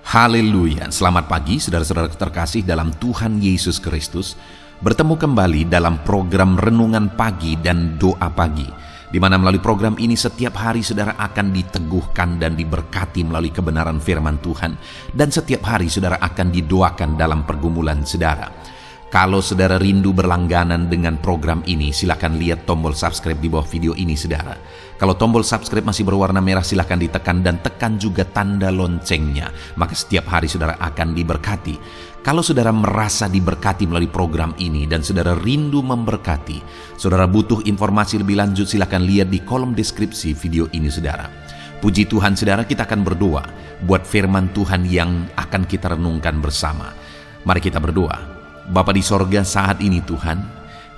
Haleluya, selamat pagi saudara-saudara terkasih dalam Tuhan Yesus Kristus. Bertemu kembali dalam program Renungan Pagi dan Doa Pagi, di mana melalui program ini setiap hari saudara akan diteguhkan dan diberkati melalui kebenaran firman Tuhan. Dan setiap hari saudara akan didoakan dalam pergumulan saudara. Kalau saudara rindu berlangganan dengan program ini, silakan lihat tombol subscribe di bawah video ini saudara. Kalau tombol subscribe masih berwarna merah, silakan ditekan dan tekan juga tanda loncengnya. Maka setiap hari saudara akan diberkati. Kalau saudara merasa diberkati melalui program ini dan saudara rindu memberkati, saudara butuh informasi lebih lanjut, silakan lihat di kolom deskripsi video ini saudara. Puji Tuhan saudara, kita akan berdoa buat firman Tuhan yang akan kita renungkan bersama. Mari kita berdoa. Bapa di sorga, saat ini Tuhan,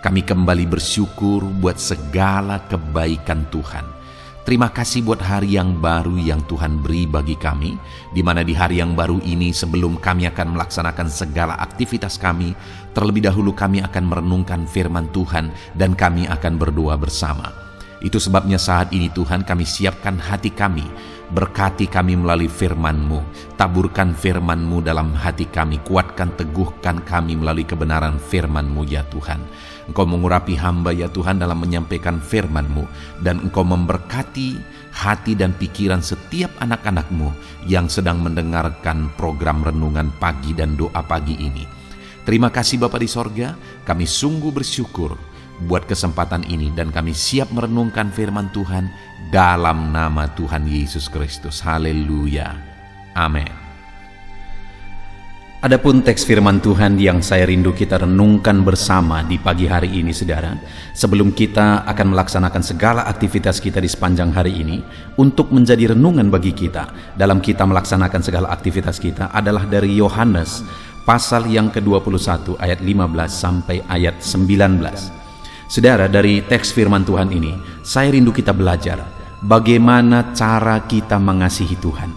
kami kembali bersyukur buat segala kebaikan Tuhan. Terima kasih buat hari yang baru yang Tuhan beri bagi kami, di mana di hari yang baru ini sebelum kami akan melaksanakan segala aktivitas kami, terlebih dahulu kami akan merenungkan firman Tuhan dan kami akan berdoa bersama. Itu sebabnya saat ini Tuhan kami siapkan hati kami, berkati kami melalui firman-Mu, taburkan firman-Mu dalam hati kami, kuatkan teguhkan kami melalui kebenaran firman-Mu ya Tuhan. Engkau mengurapi hamba ya Tuhan dalam menyampaikan firman-Mu, dan Engkau memberkati hati dan pikiran setiap anak-anak-Mu yang sedang mendengarkan program Renungan Pagi dan Doa Pagi ini. Terima kasih Bapa di sorga, kami sungguh bersyukur buat kesempatan ini dan kami siap merenungkan firman Tuhan dalam nama Tuhan Yesus Kristus. Haleluya. Amin. Adapun teks firman Tuhan yang saya rindu kita renungkan bersama di pagi hari ini saudara, sebelum kita akan melaksanakan segala aktivitas kita di sepanjang hari ini, untuk menjadi renungan bagi kita dalam kita melaksanakan segala aktivitas kita adalah dari Yohanes pasal yang ke-21 ayat 15 sampai ayat 19. Saudara, dari teks firman Tuhan ini, saya rindu kita belajar bagaimana cara kita mengasihi Tuhan.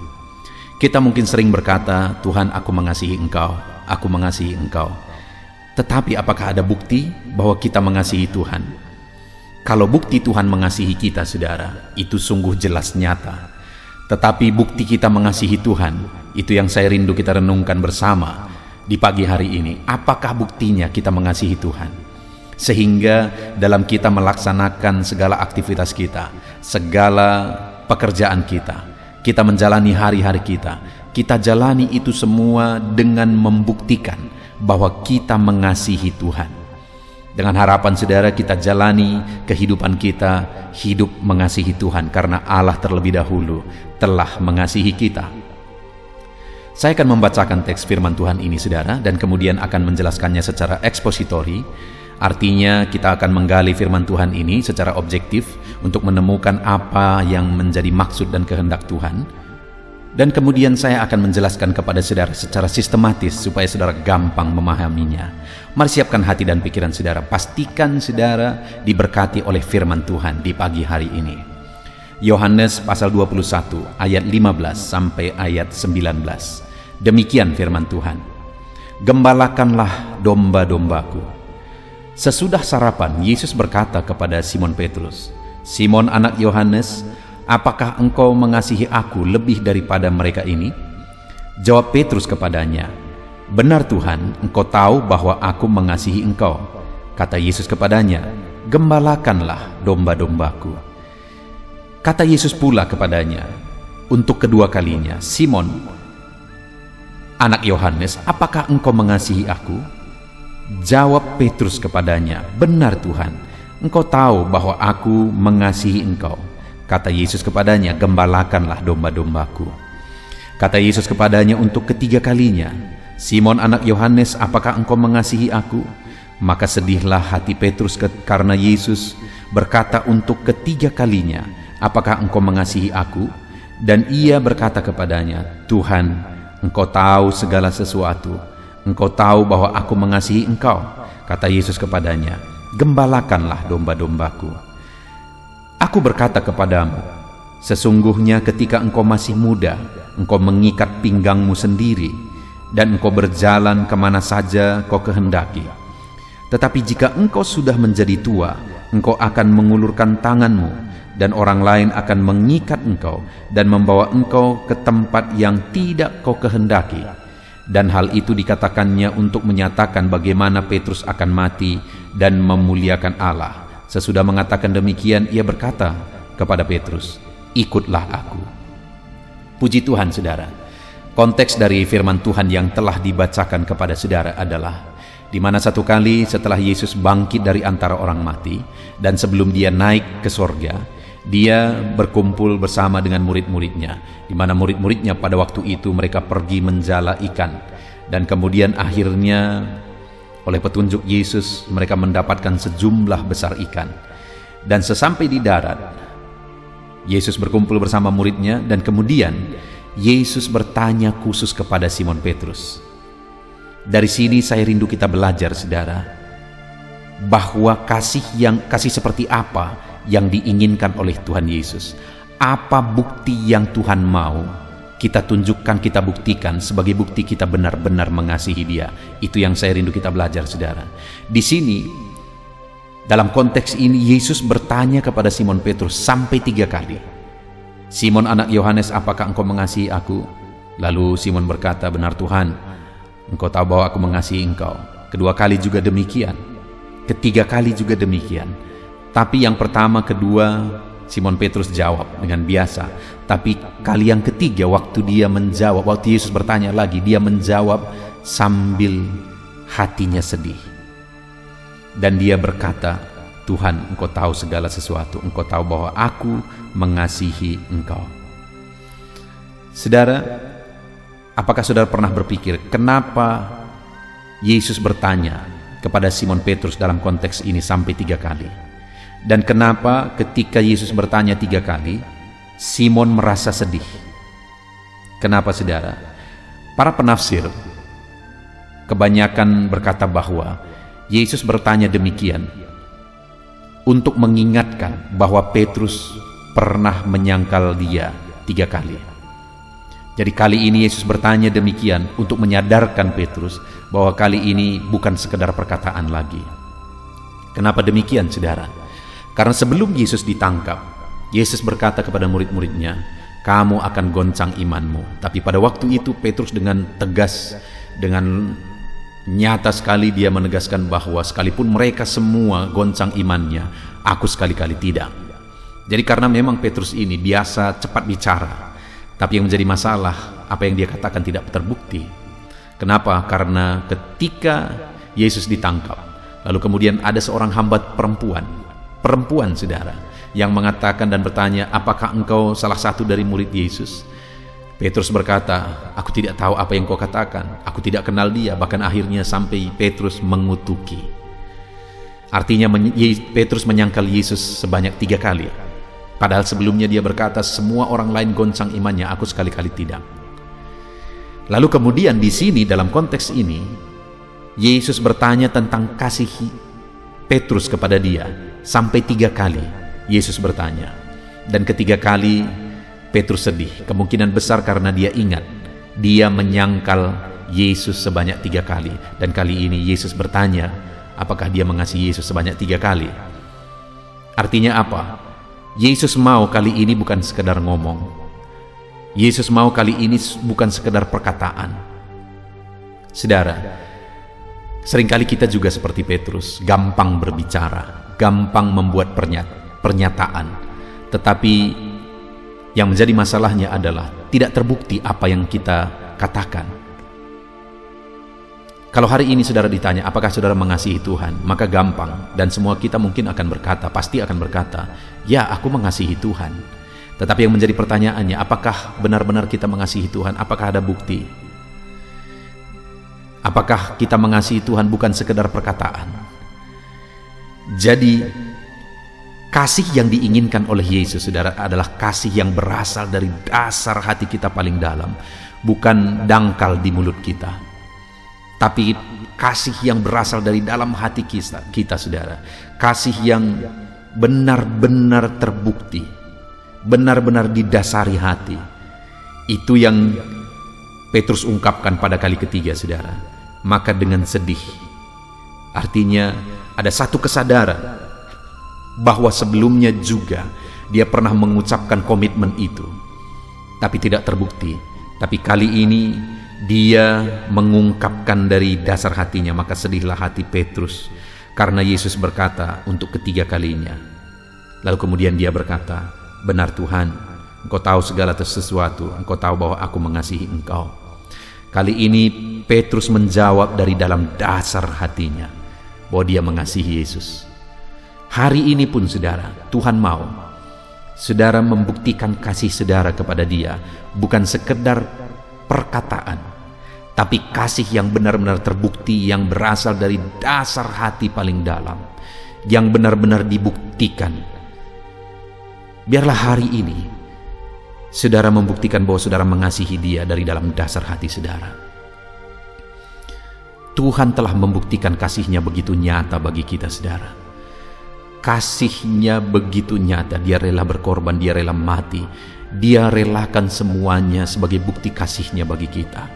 Kita mungkin sering berkata, Tuhan aku mengasihi Engkau, aku mengasihi Engkau. Tetapi apakah ada bukti bahwa kita mengasihi Tuhan? Kalau bukti Tuhan mengasihi kita, saudara, itu sungguh jelas nyata. Tetapi bukti kita mengasihi Tuhan, itu yang saya rindu kita renungkan bersama di pagi hari ini. Apakah buktinya kita mengasihi Tuhan? Sehingga dalam kita melaksanakan segala aktivitas kita, segala pekerjaan kita menjalani hari-hari kita jalani itu semua dengan membuktikan bahwa kita mengasihi Tuhan. Dengan harapan saudara kita jalani kehidupan kita, hidup mengasihi Tuhan karena Allah terlebih dahulu telah mengasihi kita. Saya akan membacakan teks firman Tuhan ini saudara, dan kemudian akan menjelaskannya secara ekspositori. Artinya kita akan menggali firman Tuhan ini secara objektif untuk menemukan apa yang menjadi maksud dan kehendak Tuhan. Dan kemudian saya akan menjelaskan kepada saudara secara sistematis supaya saudara gampang memahaminya. Mari siapkan hati dan pikiran saudara. Pastikan saudara diberkati oleh firman Tuhan di pagi hari ini. Yohanes pasal 21 ayat 15 sampai ayat 19. Demikian firman Tuhan. Gembalakanlah domba-dombaku. Sesudah sarapan, Yesus berkata kepada Simon Petrus, Simon anak Yohanes, apakah engkau mengasihi aku lebih daripada mereka ini? Jawab Petrus kepadanya, benar Tuhan, engkau tahu bahwa aku mengasihi engkau. Kata Yesus kepadanya, gembalakanlah domba-dombaku. Kata Yesus pula kepadanya, untuk kedua kalinya, Simon anak Yohanes, apakah engkau mengasihi aku? Jawab Petrus kepadanya, benar Tuhan, engkau tahu bahwa aku mengasihi engkau. Kata Yesus kepadanya, gembalakanlah domba-dombaku. Kata Yesus kepadanya untuk ketiga kalinya, Simon anak Yohanes, apakah engkau mengasihi aku? Maka sedihlah hati Petrus karena Yesus berkata untuk ketiga kalinya, apakah engkau mengasihi aku? Dan ia berkata kepadanya, Tuhan, engkau tahu segala sesuatu. Engkau tahu bahwa aku mengasihi engkau. Kata Yesus kepadanya, gembalakanlah domba-dombaku. Aku berkata kepadamu, sesungguhnya ketika engkau masih muda, engkau mengikat pinggangmu sendiri, dan engkau berjalan kemana saja kau kehendaki. Tetapi jika engkau sudah menjadi tua, engkau akan mengulurkan tanganmu, dan orang lain akan mengikat engkau dan membawa engkau ke tempat yang tidak kau kehendaki. Dan hal itu dikatakannya untuk menyatakan bagaimana Petrus akan mati dan memuliakan Allah. Sesudah mengatakan demikian, ia berkata kepada Petrus, "Ikutlah aku." Puji Tuhan, saudara. Konteks dari firman Tuhan yang telah dibacakan kepada saudara adalah di mana satu kali setelah Yesus bangkit dari antara orang mati dan sebelum dia naik ke sorga, dia berkumpul bersama dengan murid-muridnya, di mana murid-muridnya pada waktu itu mereka pergi menjala ikan, dan kemudian akhirnya oleh petunjuk Yesus mereka mendapatkan sejumlah besar ikan. Dan sesampai di darat, Yesus berkumpul bersama muridnya, dan kemudian Yesus bertanya khusus kepada Simon Petrus. Dari sini saya rindu kita belajar, saudara, bahwa kasih seperti apa yang diinginkan oleh Tuhan Yesus. Apa bukti yang Tuhan mau kita tunjukkan, kita buktikan sebagai bukti kita benar-benar mengasihi Dia. Itu yang saya rindu kita belajar, saudara. Di sini, dalam konteks ini, Yesus bertanya kepada Simon Petrus sampai 3 kali. "Simon anak Yohanes, apakah engkau mengasihi aku?" Lalu Simon berkata, "Benar Tuhan, engkau tahu bahwa aku mengasihi engkau." Kedua kali juga demikian. Ketiga kali juga demikian. Tapi yang pertama, kedua, Simon Petrus jawab dengan biasa. Tapi kali yang ketiga, waktu dia menjawab, waktu Yesus bertanya lagi, dia menjawab sambil hatinya sedih. Dan dia berkata, "Tuhan, engkau tahu segala sesuatu. Engkau tahu bahwa aku mengasihi engkau." Saudara, apakah saudara pernah berpikir kenapa Yesus bertanya kepada Simon Petrus dalam konteks ini sampai 3 kali? Dan kenapa ketika Yesus bertanya 3 kali, Simon merasa sedih? Kenapa, saudara? Para penafsir kebanyakan berkata bahwa Yesus bertanya demikian untuk mengingatkan bahwa Petrus pernah menyangkal dia 3 kali. Jadi kali ini Yesus bertanya demikian untuk menyadarkan Petrus bahwa kali ini bukan sekedar perkataan lagi. Kenapa demikian, saudara? Karena sebelum Yesus ditangkap, Yesus berkata kepada murid-muridnya, "Kamu akan goncang imanmu." Tapi pada waktu itu Petrus dengan tegas, dengan nyata sekali dia menegaskan bahwa sekalipun mereka semua goncang imannya, aku sekali-kali tidak. Jadi karena memang Petrus ini biasa cepat bicara, tapi yang menjadi masalah apa yang dia katakan tidak terbukti. Kenapa? Karena ketika Yesus ditangkap, lalu kemudian ada seorang hamba perempuan, saudara, yang mengatakan dan bertanya, "Apakah engkau salah satu dari murid Yesus?" Petrus berkata, "Aku tidak tahu apa yang kau katakan. Aku tidak kenal dia." Bahkan akhirnya sampai Petrus mengutuki. Artinya Petrus menyangkal Yesus sebanyak 3 kali. Padahal sebelumnya dia berkata, "Semua orang lain goncang imannya, aku sekali-kali tidak." Lalu kemudian di sini dalam konteks ini, Yesus bertanya tentang kasih Petrus kepada dia. Sampai 3 kali Yesus bertanya. Dan ketiga kali Petrus sedih. Kemungkinan besar karena dia ingat dia menyangkal Yesus sebanyak 3 kali. Dan kali ini Yesus bertanya, apakah dia mengasihi Yesus sebanyak 3 kali? Artinya apa? Yesus mau kali ini bukan sekedar ngomong. Yesus mau kali ini bukan sekedar perkataan. Saudara, seringkali kita juga seperti Petrus, gampang berbicara, gampang membuat pernyataan. Tetapi yang menjadi masalahnya adalah tidak terbukti apa yang kita katakan. Kalau hari ini saudara ditanya, apakah saudara mengasihi Tuhan? Maka gampang, dan semua kita mungkin akan berkata, pasti akan berkata, ya, aku mengasihi Tuhan. Tetapi yang menjadi pertanyaannya, apakah benar-benar kita mengasihi Tuhan? Apakah ada bukti? Apakah kita mengasihi Tuhan bukan sekedar perkataan? Jadi, kasih yang diinginkan oleh Yesus, saudara, adalah kasih yang berasal dari dasar hati kita paling dalam, bukan dangkal di mulut kita. Tapi kasih yang berasal dari dalam hati kita, saudara. Kasih yang benar-benar terbukti, benar-benar didasari hati. Itu yang Petrus ungkapkan pada kali ketiga, saudara. Maka dengan sedih, artinya ada satu kesadaran bahwa sebelumnya juga dia pernah mengucapkan komitmen itu, tapi tidak terbukti. Tapi kali ini dia mengungkapkan dari dasar hatinya. Maka sedihlah hati Petrus karena Yesus berkata untuk ketiga kalinya. Lalu kemudian dia berkata, "Benar Tuhan, Engkau tahu segala sesuatu, Engkau tahu bahwa aku mengasihi Engkau." Kali ini Petrus menjawab dari dalam dasar hatinya bahwa dia mengasihi Yesus. Hari ini pun saudara, Tuhan mau saudara membuktikan kasih saudara kepada dia, bukan sekedar perkataan, tapi kasih yang benar-benar terbukti, yang berasal dari dasar hati paling dalam, yang benar-benar dibuktikan. Biarlah hari ini saudara membuktikan bahwa saudara mengasihi dia dari dalam dasar hati saudara. Tuhan telah membuktikan kasih-Nya begitu nyata bagi kita saudara. Kasih-Nya begitu nyata, dia rela berkorban, dia rela mati, dia relakan semuanya sebagai bukti kasih-Nya bagi kita.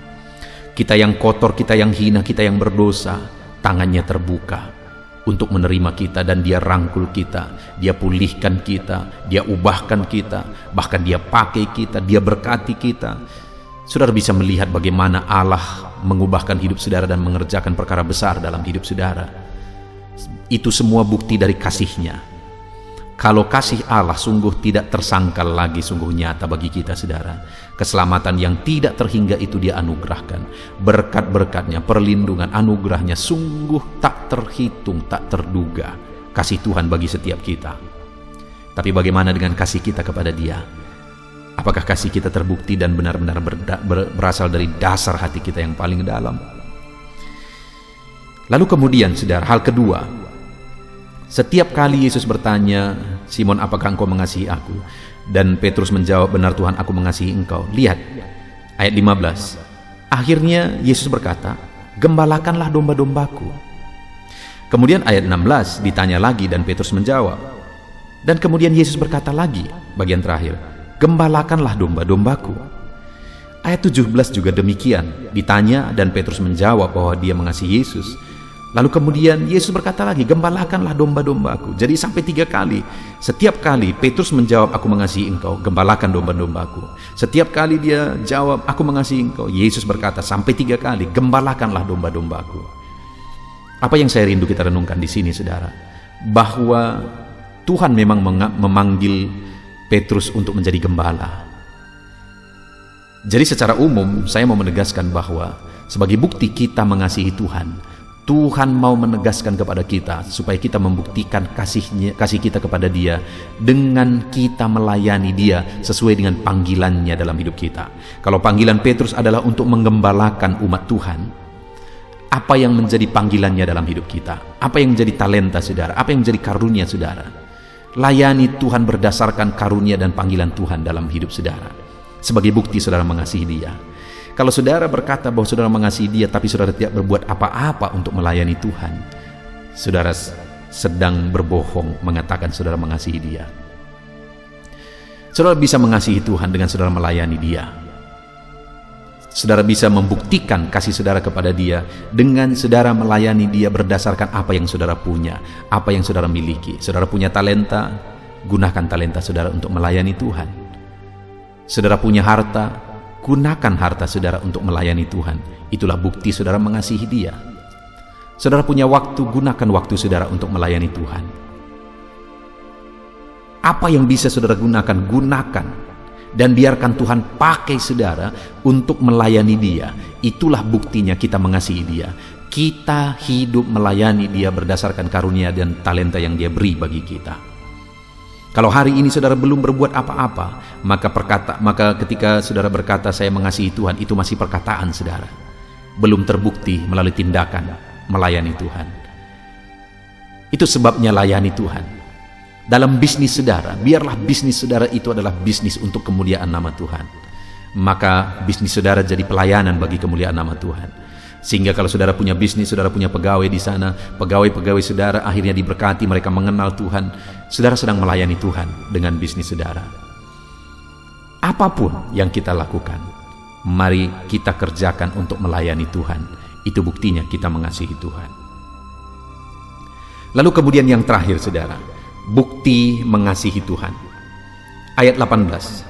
Kita yang kotor, kita yang hina, kita yang berdosa, tangannya terbuka untuk menerima kita, dan dia rangkul kita, dia pulihkan kita, dia ubahkan kita, bahkan dia pakai kita, dia berkati kita. Saudara bisa melihat bagaimana Allah mengubahkan hidup saudara dan mengerjakan perkara besar dalam hidup saudara. Itu semua bukti dari kasih-Nya. Kalau kasih Allah sungguh tidak tersangkal lagi, sungguh nyata bagi kita saudara. Keselamatan yang tidak terhingga itu dia anugerahkan. Berkat-berkatnya, perlindungan, anugerahnya sungguh tak terhitung, tak terduga. Kasih Tuhan bagi setiap kita. Tapi bagaimana dengan kasih kita kepada dia? Apakah kasih kita terbukti dan benar-benar berasal dari dasar hati kita yang paling dalam? Lalu kemudian saudara, hal kedua, setiap kali Yesus bertanya, "Simon, apakah engkau mengasihi aku?" Dan Petrus menjawab, "Benar Tuhan, aku mengasihi engkau." Lihat ayat 15. Akhirnya Yesus berkata, "Gembalakanlah domba-dombaku." Kemudian ayat 16 ditanya lagi dan Petrus menjawab. Dan kemudian Yesus berkata lagi, bagian terakhir, "Gembalakanlah domba-dombaku." Ayat 17 juga demikian, ditanya dan Petrus menjawab bahwa dia mengasihi Yesus. Lalu kemudian Yesus berkata lagi, "Gembalakanlah domba-dombaku." Jadi sampai 3 kali. Setiap kali Petrus menjawab, "Aku mengasihi engkau," gembalakan domba-dombaku. Setiap kali dia jawab, "Aku mengasihi engkau," Yesus berkata sampai 3 kali, "Gembalakanlah domba-dombaku." Apa yang saya rindu kita renungkan di sini saudara, bahwa Tuhan memang memanggil Petrus untuk menjadi gembala. Jadi secara umum saya mau menegaskan bahwa sebagai bukti kita mengasihi Tuhan, Tuhan mau menegaskan kepada kita supaya kita membuktikan kasih kita kepada Dia dengan kita melayani Dia sesuai dengan panggilannya dalam hidup kita. Kalau panggilan Petrus adalah untuk menggembalakan umat Tuhan, apa yang menjadi panggilannya dalam hidup kita? Apa yang menjadi talenta saudara? Apa yang menjadi karunia saudara? Layani Tuhan berdasarkan karunia dan panggilan Tuhan dalam hidup saudara. Sebagai bukti saudara mengasihi Dia. Kalau saudara berkata bahwa saudara mengasihi Dia tapi saudara tidak berbuat apa-apa untuk melayani Tuhan, saudara sedang berbohong mengatakan saudara mengasihi Dia. Saudara bisa mengasihi Tuhan dengan saudara melayani Dia. Saudara bisa membuktikan kasih saudara kepada Dia dengan saudara melayani Dia berdasarkan apa yang saudara punya, apa yang saudara miliki. Saudara punya talenta, gunakan talenta saudara untuk melayani Tuhan. Saudara punya harta, gunakan harta saudara untuk melayani Tuhan. Itulah bukti saudara mengasihi Dia. Saudara punya waktu, gunakan waktu saudara untuk melayani Tuhan. Apa yang bisa saudara gunakan, gunakan. Dan biarkan Tuhan pakai saudara untuk melayani Dia. Itulah buktinya kita mengasihi Dia. Kita hidup melayani Dia berdasarkan karunia dan talenta yang Dia beri bagi kita. Kalau hari ini saudara belum berbuat apa-apa, maka ketika saudara berkata saya mengasihi Tuhan, itu masih perkataan saudara. Belum terbukti melalui tindakan melayani Tuhan. Itu sebabnya layani Tuhan. Dalam bisnis saudara, biarlah bisnis saudara itu adalah bisnis untuk kemuliaan nama Tuhan. Maka bisnis saudara jadi pelayanan bagi kemuliaan nama Tuhan. Sehingga kalau saudara punya bisnis, saudara punya pegawai di sana, pegawai-pegawai saudara akhirnya diberkati, mereka mengenal Tuhan. Saudara sedang melayani Tuhan dengan bisnis saudara. Apapun yang kita lakukan, mari kita kerjakan untuk melayani Tuhan. Itu buktinya kita mengasihi Tuhan. Lalu kemudian yang terakhir saudara, bukti mengasihi Tuhan. Ayat 18.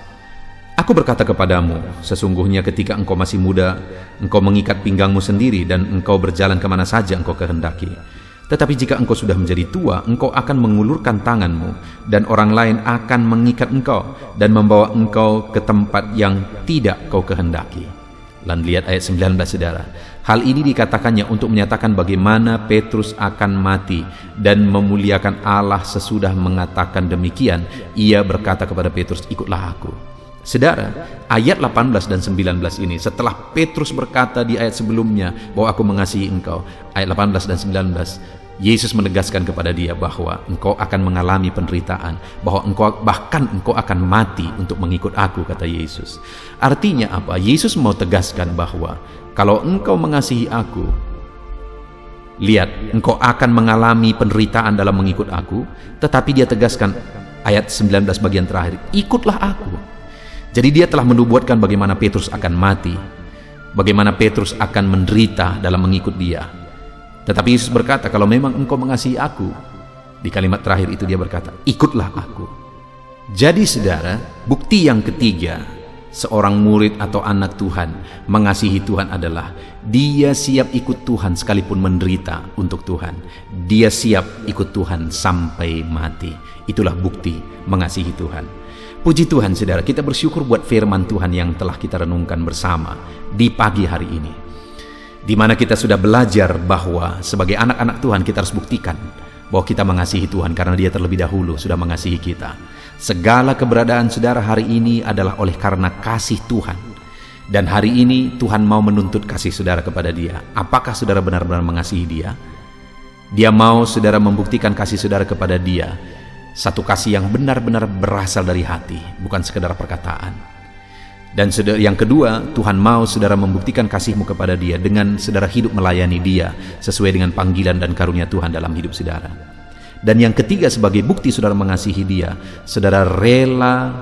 Aku berkata kepadamu, sesungguhnya ketika engkau masih muda, engkau mengikat pinggangmu sendiri dan engkau berjalan kemana saja engkau kehendaki. Tetapi jika engkau sudah menjadi tua, engkau akan mengulurkan tanganmu, dan orang lain akan mengikat engkau dan membawa engkau ke tempat yang tidak kau kehendaki. Dan lihat ayat 19, saudara. Hal ini dikatakannya untuk menyatakan bagaimana Petrus akan mati dan memuliakan Allah. Sesudah mengatakan demikian, ia berkata kepada Petrus, ikutlah aku. Saudara, ayat 18 dan 19 ini, setelah Petrus berkata di ayat sebelumnya bahwa aku mengasihi engkau, ayat 18 dan 19, Yesus menegaskan kepada dia bahwa engkau akan mengalami penderitaan, bahwa bahkan engkau akan mati untuk mengikut aku, kata Yesus. Artinya apa? Yesus mau tegaskan bahwa kalau engkau mengasihi aku, lihat, engkau akan mengalami penderitaan dalam mengikut aku. Tetapi dia tegaskan ayat 19 bagian terakhir, ikutlah aku. Jadi dia telah menubuatkan bagaimana Petrus akan mati, bagaimana Petrus akan menderita dalam mengikut dia. Tetapi Yesus berkata, kalau memang engkau mengasihi aku, di kalimat terakhir itu dia berkata, ikutlah aku. Jadi saudara, bukti yang ketiga seorang murid atau anak Tuhan mengasihi Tuhan adalah dia siap ikut Tuhan sekalipun menderita untuk Tuhan. Dia siap ikut Tuhan sampai mati. Itulah bukti mengasihi Tuhan. Puji Tuhan saudara, kita bersyukur buat firman Tuhan yang telah kita renungkan bersama di pagi hari ini, di mana kita sudah belajar bahwa sebagai anak-anak Tuhan kita harus buktikan bahwa kita mengasihi Tuhan karena dia terlebih dahulu sudah mengasihi kita. Segala keberadaan saudara hari ini adalah oleh karena kasih Tuhan. Dan hari ini Tuhan mau menuntut kasih saudara kepada dia. Apakah saudara benar-benar mengasihi dia? Dia mau saudara membuktikan kasih saudara kepada dia. Satu kasih yang benar-benar berasal dari hati, bukan sekedar perkataan. Dan yang kedua, Tuhan mau saudara membuktikan kasihmu kepada dia dengan saudara hidup melayani dia sesuai dengan panggilan dan karunia Tuhan dalam hidup saudara. Dan yang ketiga, sebagai bukti saudara mengasihi dia, saudara rela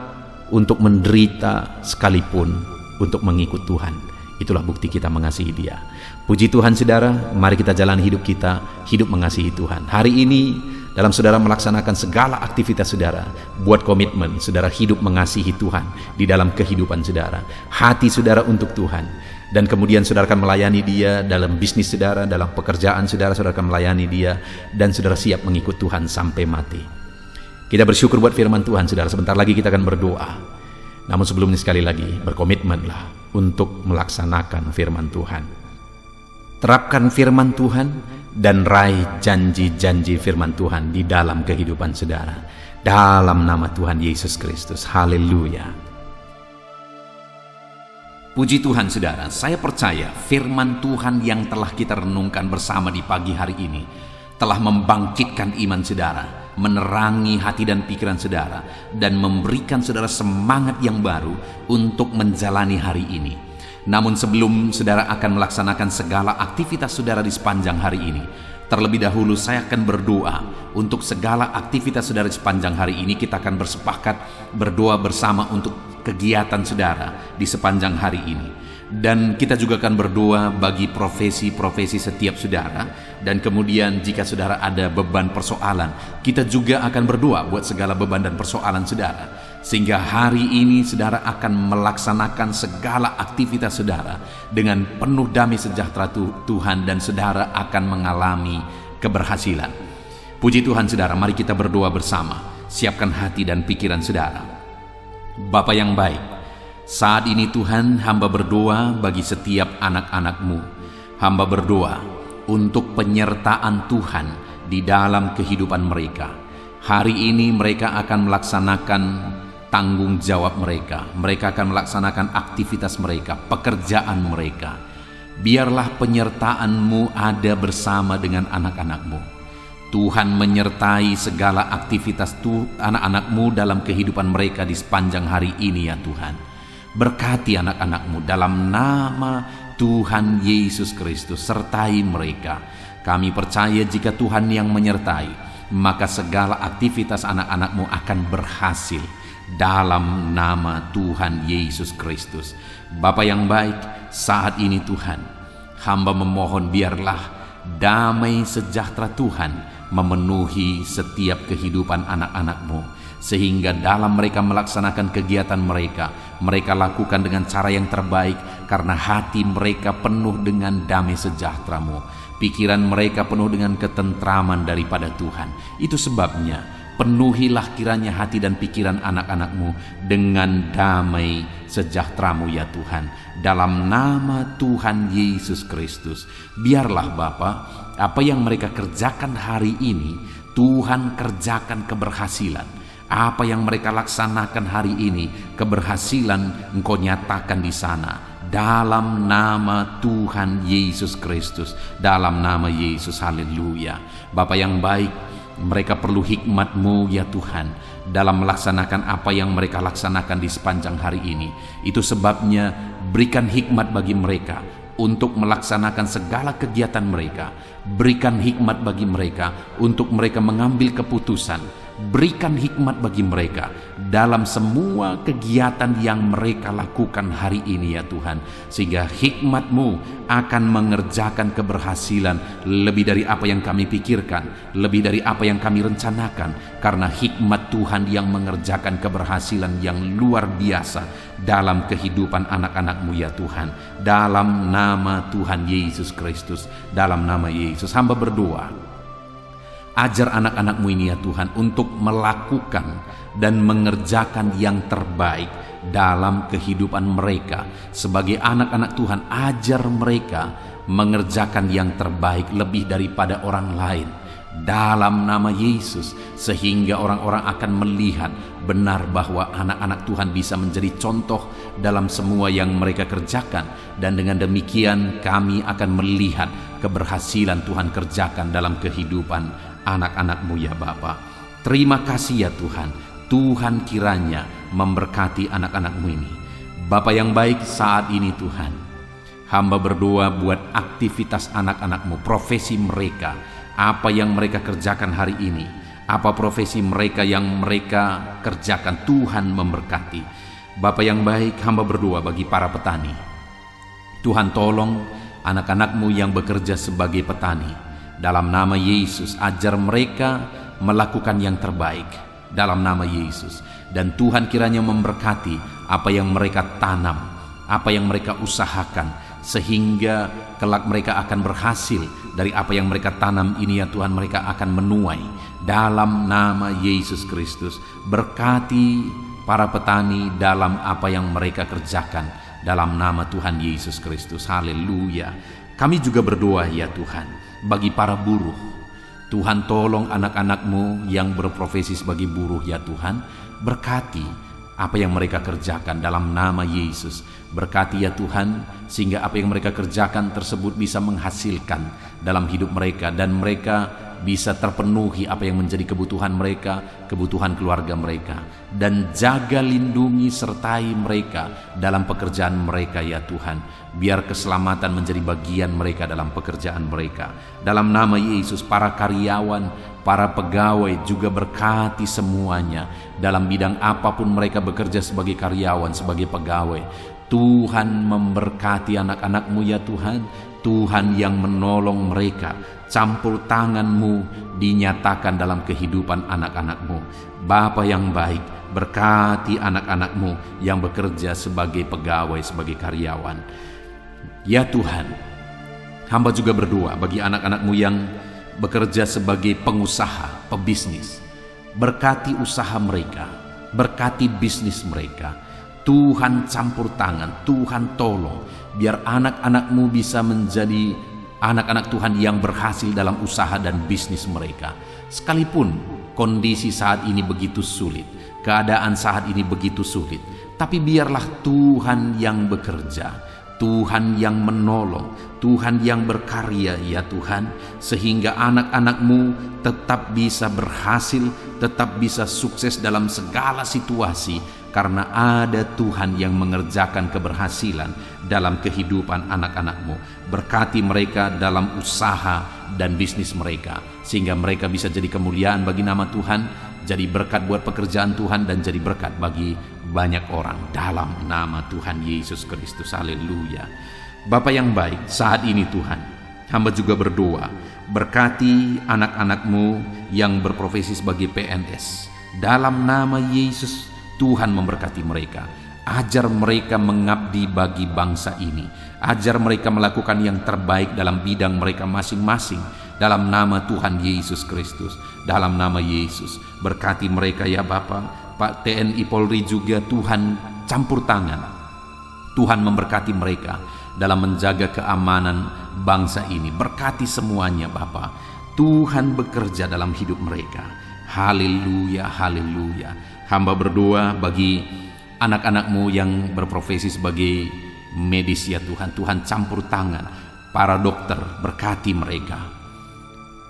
untuk menderita sekalipun untuk mengikut Tuhan. Itulah bukti kita mengasihi dia. Puji Tuhan saudara, mari kita jalani hidup kita, hidup mengasihi Tuhan. Hari ini dalam saudara melaksanakan segala aktivitas saudara, buat komitmen saudara hidup mengasihi Tuhan di dalam kehidupan saudara, hati saudara untuk Tuhan. Dan kemudian saudara akan melayani dia dalam bisnis saudara, dalam pekerjaan saudara, saudara akan melayani dia, dan saudara siap mengikut Tuhan sampai mati. Kita bersyukur buat firman Tuhan saudara. Sebentar lagi kita akan berdoa. Namun sebelumnya sekali lagi, berkomitmenlah untuk melaksanakan firman Tuhan. Terapkan firman Tuhan dan raih janji-janji firman Tuhan di dalam kehidupan saudara. Dalam nama Tuhan Yesus Kristus. Haleluya. Puji Tuhan saudara, saya percaya firman Tuhan yang telah kita renungkan bersama di pagi hari ini telah membangkitkan iman saudara, menerangi hati dan pikiran saudara, dan memberikan saudara semangat yang baru untuk menjalani hari ini. Namun sebelum saudara akan melaksanakan segala aktivitas saudara di sepanjang hari ini, terlebih dahulu saya akan berdoa untuk segala aktivitas saudara di sepanjang hari ini. Kita akan bersepakat berdoa bersama untuk kegiatan saudara di sepanjang hari ini. Dan kita juga akan berdoa bagi profesi-profesi setiap saudara. Dan kemudian jika saudara ada beban persoalan, kita juga akan berdoa buat segala beban dan persoalan saudara. Sehingga hari ini saudara akan melaksanakan segala aktivitas saudara dengan penuh damai sejahtera Tuhan, dan saudara akan mengalami keberhasilan. Puji Tuhan saudara, mari kita berdoa bersama. Siapkan hati dan pikiran saudara. Bapa yang baik, saat ini Tuhan, hamba berdoa bagi setiap anak-anak-Mu. Hamba berdoa untuk penyertaan Tuhan di dalam kehidupan mereka. Hari ini mereka akan melaksanakan tanggung jawab mereka. Mereka akan melaksanakan aktivitas mereka, pekerjaan mereka. Biarlah penyertaan-Mu ada bersama dengan anak-anak-Mu. Tuhan menyertai segala aktivitas anak-anak-Mu dalam kehidupan mereka di sepanjang hari ini ya Tuhan. Berkati anak-anak-Mu dalam nama Tuhan Yesus Kristus. Sertai mereka. Kami percaya jika Tuhan yang menyertai, maka segala aktivitas anak-anak-Mu akan berhasil dalam nama Tuhan Yesus Kristus. Bapa yang baik, saat ini Tuhan, hamba memohon biarlah damai sejahtera Tuhan memenuhi setiap kehidupan anak-anak-Mu. sehingga dalam mereka melaksanakan kegiatan mereka, mereka lakukan dengan cara yang terbaik karena hati mereka penuh dengan damai sejahtera-Mu. Pikiran mereka penuh dengan ketentraman daripada Tuhan. Itu sebabnya penuhilah kiranya hati dan pikiran anak-anak-Mu dengan damai sejahtera-Mu ya Tuhan. Dalam nama Tuhan Yesus Kristus, biarlah Bapa, apa yang mereka kerjakan hari ini, Tuhan kerjakan keberhasilan. Apa yang mereka laksanakan hari ini, keberhasilan Engkau nyatakan di sana. Dalam nama Tuhan Yesus Kristus, dalam nama Yesus, haleluya. Bapa yang baik, mereka perlu hikmat-Mu ya Tuhan dalam melaksanakan apa yang mereka laksanakan di sepanjang hari ini. Itu sebabnya berikan hikmat bagi mereka untuk melaksanakan segala kegiatan mereka. Berikan hikmat bagi mereka untuk mereka mengambil keputusan. Berikan hikmat bagi mereka dalam semua kegiatan yang mereka lakukan hari ini ya Tuhan, sehingga hikmat-Mu akan mengerjakan keberhasilan lebih dari apa yang kami pikirkan, lebih dari apa yang kami rencanakan, karena hikmat Tuhan yang mengerjakan keberhasilan yang luar biasa dalam kehidupan anak-anak-Mu ya Tuhan. Dalam nama Tuhan Yesus Kristus, dalam nama Yesus, hamba berdoa, ajar anak-anak-Mu ini ya Tuhan untuk melakukan dan mengerjakan yang terbaik dalam kehidupan mereka. Sebagai anak-anak Tuhan, ajar mereka mengerjakan yang terbaik lebih daripada orang lain. Dalam nama Yesus, sehingga orang-orang akan melihat benar bahwa anak-anak Tuhan bisa menjadi contoh dalam semua yang mereka kerjakan. Dan dengan demikian kami akan melihat keberhasilan Tuhan kerjakan dalam kehidupan anak-anak-Mu ya Bapa. Terima kasih ya Tuhan. Tuhan kiranya memberkati anak-anak-Mu ini. Bapa yang baik, saat ini Tuhan, hamba berdoa buat aktivitas anak-anak-Mu, profesi mereka, apa yang mereka kerjakan hari ini, apa profesi mereka yang mereka kerjakan, Tuhan memberkati. Bapa yang baik, hamba berdoa bagi para petani. Tuhan tolong anak-anak-Mu yang bekerja sebagai petani. Dalam nama Yesus, ajar mereka melakukan yang terbaik dalam nama Yesus. Dan Tuhan kiranya memberkati apa yang mereka tanam, apa yang mereka usahakan, sehingga kelak mereka akan berhasil dari apa yang mereka tanam ini ya Tuhan. Mereka akan menuai dalam nama Yesus Kristus. Berkati para petani dalam apa yang mereka kerjakan dalam nama Tuhan Yesus Kristus, haleluya. Kami juga berdoa ya Tuhan bagi para buruh. Tuhan tolong anak-anak-Mu yang berprofesi sebagai buruh ya Tuhan. Berkati apa yang mereka kerjakan dalam nama Yesus. Berkati ya Tuhan, sehingga apa yang mereka kerjakan tersebut bisa menghasilkan dalam hidup mereka, dan mereka bisa terpenuhi apa yang menjadi kebutuhan mereka, kebutuhan keluarga mereka. Dan jaga, lindungi, sertai mereka dalam pekerjaan mereka ya Tuhan. Biar keselamatan menjadi bagian mereka dalam pekerjaan mereka. Dalam nama Yesus, para karyawan, para pegawai juga berkati semuanya. Dalam bidang apapun mereka bekerja sebagai karyawan, sebagai pegawai, Tuhan memberkati anak-anak-Mu ya Tuhan. Tuhan yang menolong mereka. Campur tangan-Mu dinyatakan dalam kehidupan anak-anak-Mu. Bapa yang baik, berkati anak-anak-Mu yang bekerja sebagai pegawai, sebagai karyawan. Ya Tuhan, hamba juga berdoa bagi anak-anak-Mu yang bekerja sebagai pengusaha, pebisnis. Berkati usaha mereka, berkati bisnis mereka. Tuhan campur tangan, Tuhan tolong, biar anak-anak-Mu bisa menjadi anak-anak Tuhan yang berhasil dalam usaha dan bisnis mereka. Sekalipun kondisi saat ini begitu sulit, keadaan saat ini begitu sulit, tapi biarlah Tuhan yang bekerja, Tuhan yang menolong, Tuhan yang berkarya ya Tuhan, sehingga anak-anak-Mu tetap bisa berhasil, tetap bisa sukses dalam segala situasi, karena ada Tuhan yang mengerjakan keberhasilan dalam kehidupan anak-anak-Mu. Berkati mereka dalam usaha dan bisnis mereka, sehingga mereka bisa jadi kemuliaan bagi nama Tuhan, jadi berkat buat pekerjaan Tuhan, dan jadi berkat bagi banyak orang dalam nama Tuhan Yesus Kristus, haleluya. Bapa yang baik, saat ini Tuhan, hamba juga berdoa, berkati anak-anak-Mu yang berprofesi sebagai PNS, Dalam nama Yesus, Tuhan memberkati mereka. Ajar mereka mengabdi bagi bangsa ini. Ajar mereka melakukan yang terbaik dalam bidang mereka masing-masing. Dalam nama Tuhan Yesus Kristus. Dalam nama Yesus, berkati mereka ya Bapa. Pak TNI Polri juga Tuhan campur tangan. Tuhan memberkati mereka dalam menjaga keamanan bangsa ini. Berkati semuanya Bapa. Tuhan bekerja dalam hidup mereka. Haleluya, haleluya. Hamba berdoa bagi anak-anak-Mu yang berprofesi sebagai medis ya Tuhan. Tuhan campur tangan. Para dokter, berkati mereka.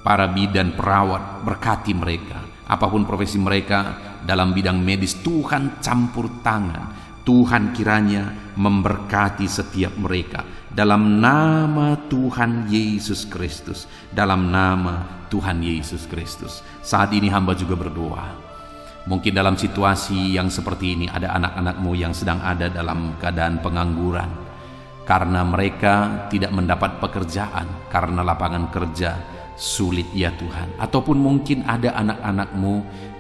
Para bidan perawat, berkati mereka. Apapun profesi mereka dalam bidang medis, Tuhan campur tangan. Tuhan kiranya memberkati setiap mereka. Dalam nama Tuhan Yesus Kristus. Dalam nama Tuhan Yesus Kristus. Saat ini hamba juga berdoa. Mungkin dalam situasi yang seperti ini ada anak-anak-Mu yang sedang ada dalam keadaan pengangguran. Karena mereka tidak mendapat pekerjaan. Karena lapangan kerja sulit ya Tuhan. Ataupun mungkin ada anak-anak-Mu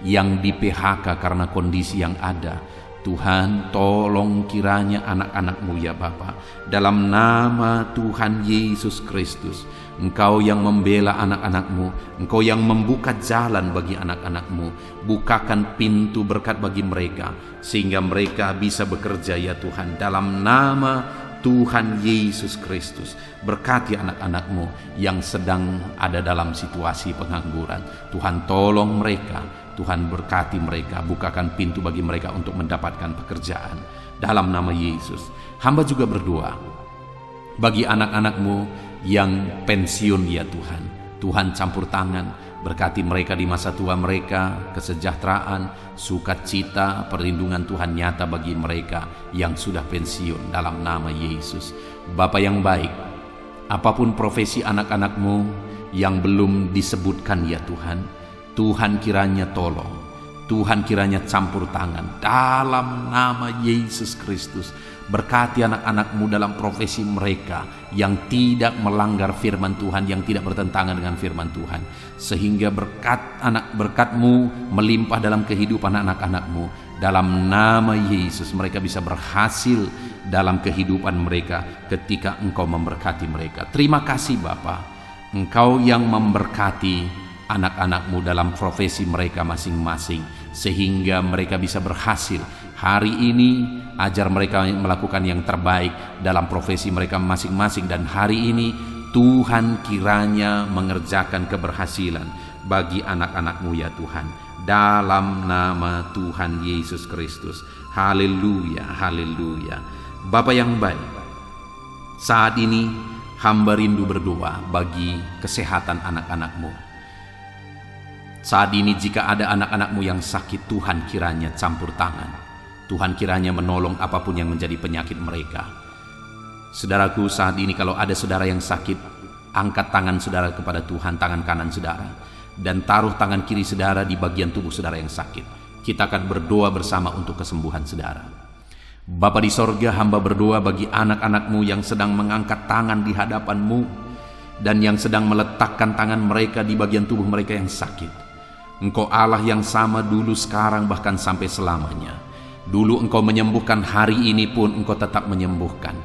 yang di PHK karena kondisi yang ada. Tuhan, tolong kiranya anak-anak-Mu ya Bapa. Dalam nama Tuhan Yesus Kristus, Engkau yang membela anak-anak-Mu, Engkau yang membuka jalan bagi anak-anak-Mu. Bukakan pintu berkat bagi mereka, sehingga mereka bisa bekerja ya Tuhan. Dalam nama Tuhan Yesus Kristus, berkati anak-anak-Mu yang sedang ada dalam situasi pengangguran. Tuhan tolong mereka. Tuhan berkati mereka, bukakan pintu bagi mereka untuk mendapatkan pekerjaan. Dalam nama Yesus, hamba juga berdoa bagi anak-anak-Mu yang pensiun ya Tuhan. Tuhan campur tangan, berkati mereka di masa tua mereka, kesejahteraan, sukacita, perlindungan Tuhan nyata bagi mereka yang sudah pensiun dalam nama Yesus. Bapa yang baik, apapun profesi anak-anak-Mu yang belum disebutkan ya Tuhan, Tuhan kiranya tolong, Tuhan kiranya campur tangan dalam nama Yesus Kristus. Berkati anak-anak-Mu dalam profesi mereka yang tidak melanggar firman Tuhan, yang tidak bertentangan dengan firman Tuhan, sehingga berkat-Mu melimpah dalam kehidupan anak-anak-Mu. Dalam nama Yesus mereka bisa berhasil dalam kehidupan mereka ketika Engkau memberkati mereka. Terima kasih Bapa, Engkau yang memberkati anak-anak-Mu dalam profesi mereka masing-masing, sehingga mereka bisa berhasil. Hari ini ajar mereka melakukan yang terbaik dalam profesi mereka masing-masing, dan hari ini Tuhan kiranya mengerjakan keberhasilan bagi anak-anak-Mu ya Tuhan. Dalam nama Tuhan Yesus Kristus. Haleluya, haleluya. Bapa yang baik, saat ini hamba rindu berdoa bagi kesehatan anak-anak-Mu. Saat ini jika ada anak-anak-Mu yang sakit, Tuhan kiranya campur tangan. Tuhan kiranya menolong apapun yang menjadi penyakit mereka. Saudaraku, saat ini kalau ada saudara yang sakit, angkat tangan saudara kepada Tuhan, tangan kanan saudara, dan taruh tangan kiri saudara di bagian tubuh saudara yang sakit. Kita akan berdoa bersama untuk kesembuhan saudara. Bapa di sorga, hamba berdoa bagi anak-anak-Mu yang sedang mengangkat tangan di hadapan-Mu, dan yang sedang meletakkan tangan mereka di bagian tubuh mereka yang sakit. Engkau Allah yang sama dulu, sekarang, bahkan sampai selamanya. Dulu Engkau menyembuhkan, hari ini pun Engkau tetap menyembuhkan.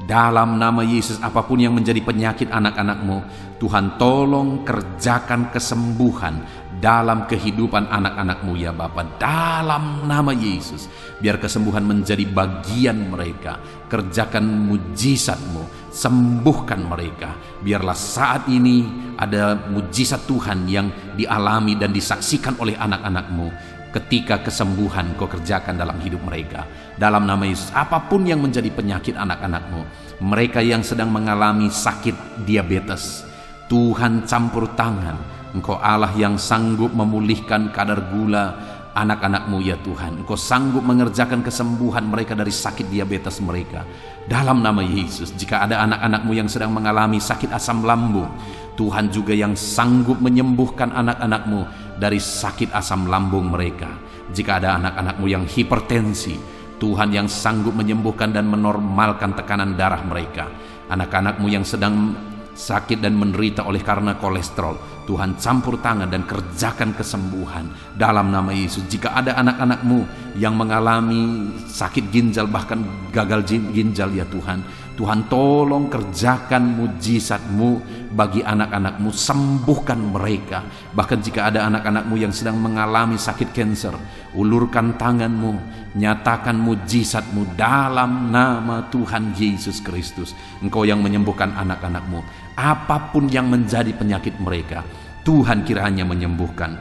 Dalam nama Yesus, apapun yang menjadi penyakit anak-anak-Mu, Tuhan tolong kerjakan kesembuhan dalam kehidupan anak-anak-Mu ya Bapa. Dalam nama Yesus, biar kesembuhan menjadi bagian mereka. Kerjakan mujizat-Mu, sembuhkan mereka. Biarlah saat ini ada mujizat Tuhan yang dialami dan disaksikan oleh anak-anak-Mu ketika kesembuhan Kau kerjakan dalam hidup mereka. Dalam nama Yesus, apapun yang menjadi penyakit anak-anak-Mu, mereka yang sedang mengalami sakit diabetes, Tuhan campur tangan. Engkau Allah yang sanggup memulihkan kadar gula anak-anak-Mu ya Tuhan. Engkau sanggup mengerjakan kesembuhan mereka dari sakit diabetes mereka. Dalam nama Yesus, jika ada anak-anak-Mu yang sedang mengalami sakit asam lambung, Tuhan juga yang sanggup menyembuhkan anak-anak-Mu dari sakit asam lambung mereka. Jika ada anak-anak-Mu yang hipertensi, Tuhan yang sanggup menyembuhkan dan menormalkan tekanan darah mereka. Anak-anak-Mu yang sedang sakit dan menderita oleh karena kolesterol, Tuhan campur tangan dan kerjakan kesembuhan dalam nama Yesus. Jika ada anak-anakmu yang mengalami sakit ginjal, bahkan gagal ginjal ya Tuhan, Tuhan tolong kerjakan mujizat-Mu bagi anak-anak-Mu, sembuhkan mereka. Bahkan jika ada anak-anak-Mu yang sedang mengalami sakit kanker, ulurkan tangan-Mu, nyatakan mujizat-Mu dalam nama Tuhan Yesus Kristus. Engkau yang menyembuhkan anak-anak-Mu, apapun yang menjadi penyakit mereka, Tuhan kiranya menyembuhkan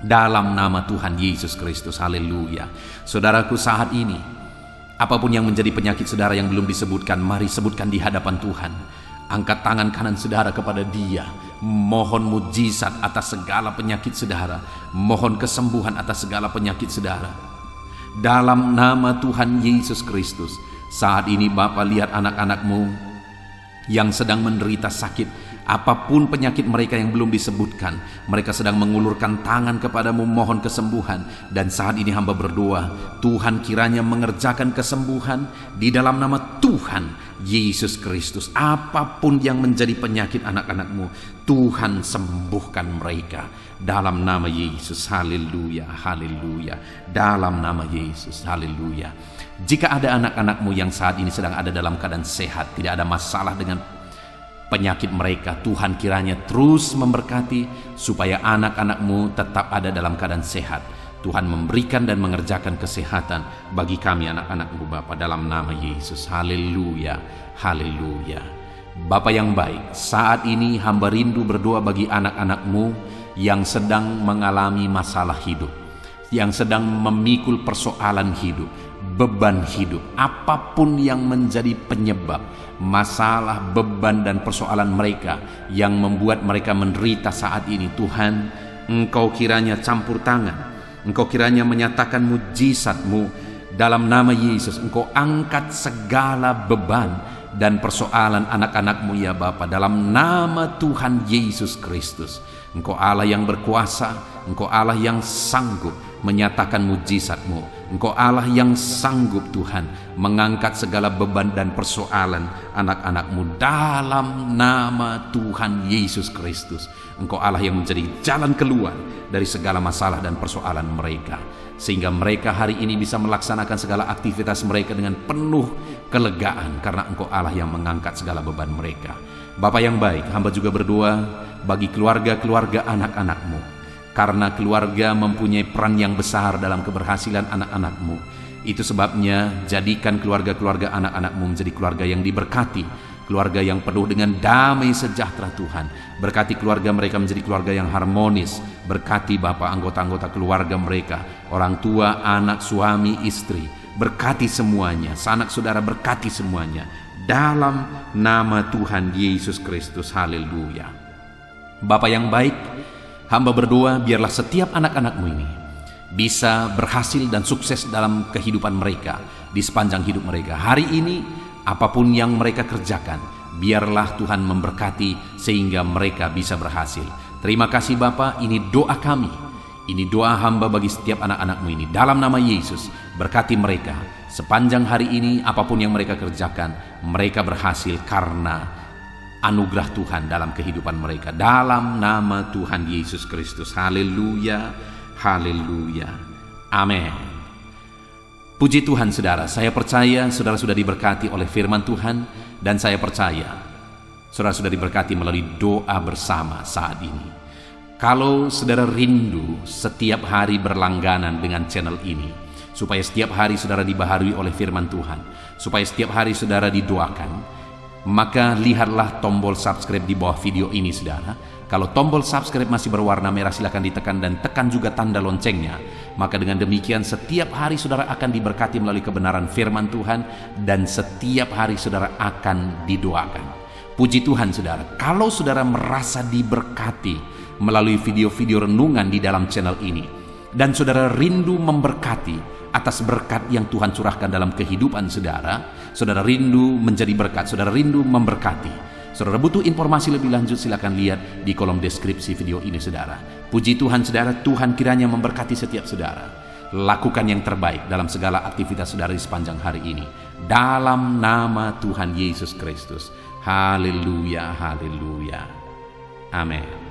dalam nama Tuhan Yesus Kristus. Haleluya. Saudaraku, saat ini apapun yang menjadi penyakit saudara yang belum disebutkan, mari sebutkan di hadapan Tuhan. Angkat tangan kanan saudara kepada Dia, mohon mujizat atas segala penyakit saudara, mohon kesembuhan atas segala penyakit saudara dalam nama Tuhan Yesus Kristus. Saat ini Bapa, lihat anak-anak-Mu yang sedang menderita sakit, apapun penyakit mereka yang belum disebutkan, mereka sedang mengulurkan tangan kepadamu mohon kesembuhan. Dan saat ini hamba berdoa, Tuhan kiranya mengerjakan kesembuhan di dalam nama Tuhan Yesus Kristus. Apapun yang menjadi penyakit anak-anakmu, Tuhan sembuhkan mereka dalam nama Yesus. Haleluya, haleluya, dalam nama Yesus. Haleluya. Jika ada anak-anakmu yang saat ini sedang ada dalam keadaan sehat, tidak ada masalah dengan penyakit mereka, Tuhan kiranya terus memberkati supaya anak-anakmu tetap ada dalam keadaan sehat. Tuhan memberikan dan mengerjakan kesehatan bagi kami anak-anakmu Bapa dalam nama Yesus. Haleluya, haleluya. Bapa yang baik, saat ini hamba rindu berdoa bagi anak-anakmu yang sedang mengalami masalah hidup, yang sedang memikul persoalan hidup, beban hidup, apapun yang menjadi penyebab masalah, beban dan persoalan mereka yang membuat mereka menderita saat ini. Tuhan, Engkau kiranya campur tangan, Engkau kiranya menyatakan mujizat-Mu dalam nama Yesus. Engkau angkat segala beban dan persoalan anak-anak-Mu ya Bapa dalam nama Tuhan Yesus Kristus. Engkau Allah yang berkuasa, Engkau Allah yang sanggup menyatakan mujizat-Mu. Engkau Allah yang sanggup Tuhan mengangkat segala beban dan persoalan anak-anak-Mu dalam nama Tuhan Yesus Kristus. Engkau Allah yang menjadi jalan keluar dari segala masalah dan persoalan mereka, sehingga mereka hari ini bisa melaksanakan segala aktivitas mereka dengan penuh kelegaan karena Engkau Allah yang mengangkat segala beban mereka. Bapa yang baik, hamba juga berdoa bagi keluarga-keluarga anak-anak-Mu, karena keluarga mempunyai peran yang besar dalam keberhasilan anak-anak-Mu. Itu sebabnya jadikan keluarga-keluarga anak-anak-Mu menjadi keluarga yang diberkati, keluarga yang penuh dengan damai sejahtera Tuhan. Berkati keluarga mereka menjadi keluarga yang harmonis. Berkati Bapa anggota-anggota keluarga mereka, orang tua, anak, suami, istri. Berkati semuanya, sanak saudara, berkati semuanya dalam nama Tuhan Yesus Kristus. Haleluya. Bapa yang baik, hamba berdoa biarlah setiap anak-anak-Mu ini bisa berhasil dan sukses dalam kehidupan mereka di sepanjang hidup mereka. Hari ini apapun yang mereka kerjakan, biarlah Tuhan memberkati sehingga mereka bisa berhasil. Terima kasih Bapa, ini doa kami, ini doa hamba bagi setiap anak-anak-Mu ini. Dalam nama Yesus, berkati mereka sepanjang hari ini. Apapun yang mereka kerjakan, mereka berhasil karena anugerah Tuhan dalam kehidupan mereka. Dalam nama Tuhan Yesus Kristus. Haleluya, haleluya, amin. Puji Tuhan saudara, saya percaya saudara sudah diberkati oleh firman Tuhan, dan saya percaya saudara sudah diberkati melalui doa bersama saat ini. Kalau saudara rindu setiap hari berlangganan dengan channel ini, supaya setiap hari saudara dibaharui oleh firman Tuhan, supaya setiap hari saudara didoakan, maka lihatlah tombol subscribe di bawah video ini saudara. Kalau tombol subscribe masih berwarna merah, silakan ditekan dan tekan juga tanda loncengnya. Maka dengan demikian setiap hari saudara akan diberkati melalui kebenaran firman Tuhan, dan setiap hari saudara akan didoakan. Puji Tuhan saudara, kalau saudara merasa diberkati melalui video-video renungan di dalam channel ini, dan saudara rindu memberkati atas berkat yang Tuhan curahkan dalam kehidupan saudara, saudara rindu menjadi berkat, saudara rindu memberkati, saudara butuh informasi lebih lanjut, silakan lihat di kolom deskripsi video ini saudara. Puji Tuhan saudara, Tuhan kiranya memberkati setiap saudara. Lakukan yang terbaik dalam segala aktivitas saudara di sepanjang hari ini. Dalam nama Tuhan Yesus Kristus. Haleluya, haleluya. Amin.